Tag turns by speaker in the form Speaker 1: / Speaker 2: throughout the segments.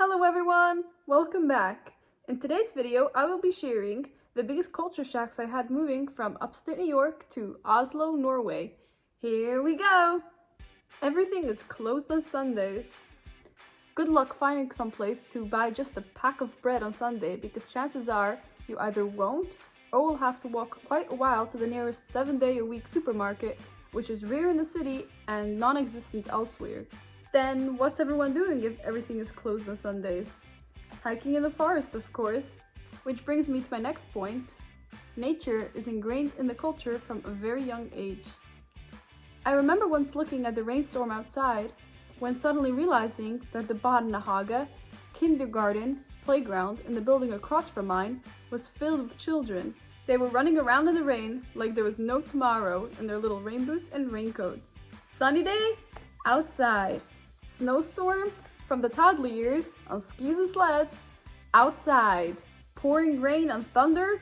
Speaker 1: Hello everyone! Welcome back! In today's video, I will be sharing the biggest culture shocks I had moving from upstate New York to Oslo, Norway. Here we go! Everything is closed on Sundays. Good luck finding some place to buy just a pack of bread on Sunday because chances are you either won't or will have to walk quite a while to the nearest 7-day-a-week supermarket, which is rare in the city and non-existent elsewhere. Then what's everyone doing if everything is closed on Sundays? Hiking in the forest, of course. Which brings me to my next point. Nature is ingrained in the culture from a very young age. I remember once looking at the rainstorm outside, when suddenly realizing that the barnehage, kindergarten, playground in the building across from mine was filled with children. They were running around in the rain like there was no tomorrow in their little rain boots and raincoats. Sunny day? Outside. Snowstorm? From the toddler years, on skis and sleds? Outside. Pouring rain and thunder?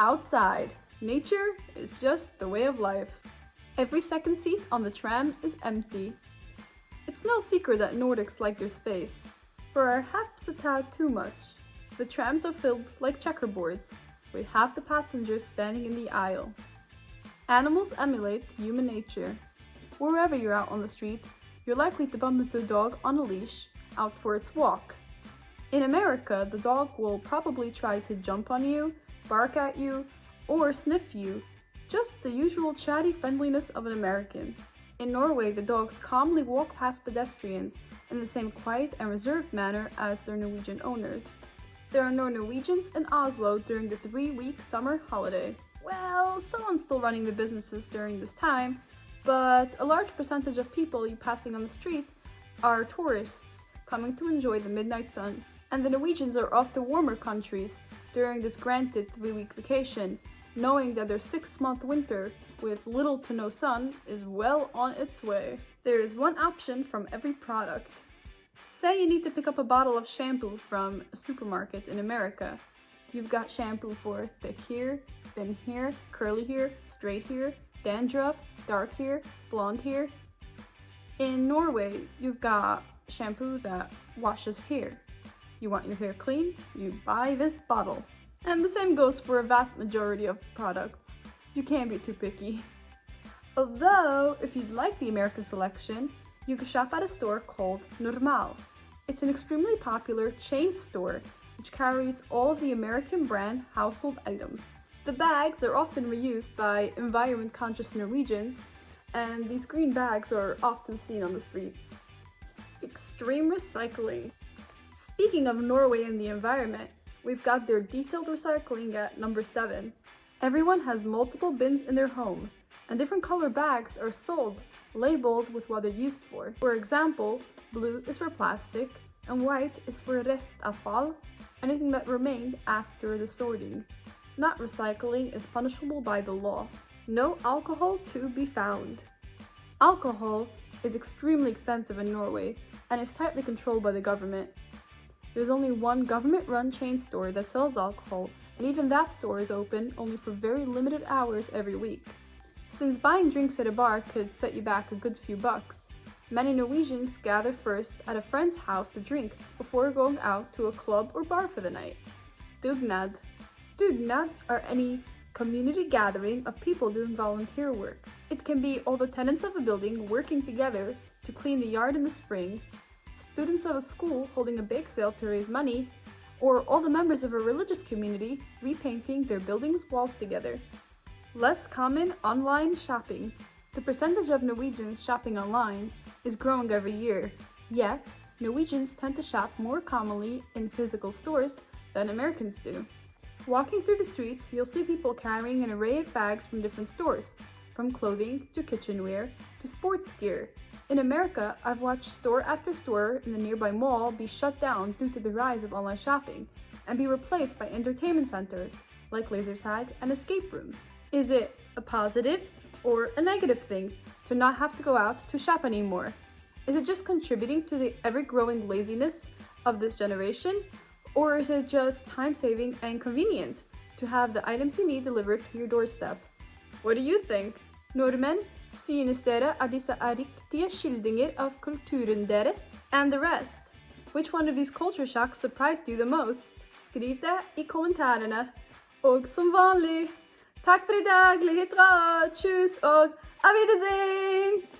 Speaker 1: Outside. Nature is just the way of life. Every second seat on the tram is empty. It's no secret that Nordics like their space, perhaps a tad too much. The trams are filled like checkerboards, with half the passengers standing in the aisle. Animals emulate human nature. Wherever you're out on the streets, you're likely to bump into a dog on a leash, out for its walk. In America, the dog will probably try to jump on you, bark at you, or sniff you, just the usual chatty friendliness of an American. In Norway, the dogs calmly walk past pedestrians in the same quiet and reserved manner as their Norwegian owners. There are no Norwegians in Oslo during the 3-week summer holiday. Well, someone's still running the businesses during this time, but a large percentage of people you passing on the street are tourists coming to enjoy the midnight sun. And the Norwegians are off to warmer countries during this granted 3-week vacation, knowing that their 6-month winter with little to no sun is well on its way. There is one option from every product. Say you need to pick up a bottle of shampoo from a supermarket in America. You've got shampoo for thick hair, thin hair, curly hair, straight hair, dandruff, dark hair, blonde hair. In Norway, you've got shampoo that washes hair. You want your hair clean? You buy this bottle. And the same goes for a vast majority of products. You can't be too picky. Although, if you'd like the American selection, you can shop at a store called Normal. It's an extremely popular chain store which carries all of the American brand household items. The bags are often reused by environment-conscious Norwegians, and these green bags are often seen on the streets. Extreme recycling. Speaking of Norway and the environment, we've got their detailed recycling at number 7. Everyone has multiple bins in their home, and different color bags are sold, labeled with what they're used for. For example, blue is for plastic, and white is for restavfall, anything that remained after the sorting. Not recycling is punishable by the law. No alcohol to be found. Alcohol is extremely expensive in Norway, and is tightly controlled by the government. There's only one government-run chain store that sells alcohol, and even that store is open only for very limited hours every week. Since buying drinks at a bar could set you back a good few bucks, many Norwegians gather first at a friend's house to drink before going out to a club or bar for the night. Dugnad. Dugnads are any community gathering of people doing volunteer work. It can be all the tenants of a building working together to clean the yard in the spring, students of a school holding a bake sale to raise money, or all the members of a religious community repainting their building's walls together. Less common online shopping. The percentage of Norwegians shopping online is growing every year, yet Norwegians tend to shop more commonly in physical stores than Americans do. Walking through the streets, you'll see people carrying an array of bags from different stores, from clothing to kitchenware to sports gear. In America, I've watched store after store in the nearby mall be shut down due to the rise of online shopping and be replaced by entertainment centers like laser tag and escape rooms. Is it a positive or a negative thing to not have to go out to shop anymore? Is it just contributing to the ever-growing laziness of this generation? Or is it just time-saving and convenient to have the items you need delivered to your doorstep? What do you think? Nordmenn, synes dere at disse er riktige skildringer av kulturen deres? And the rest. Which one of these culture shocks surprised you the most? Skriv det i kommentarene. Og som vanlig, takk for i dag, litt råd, tjus og av Wiedersehen!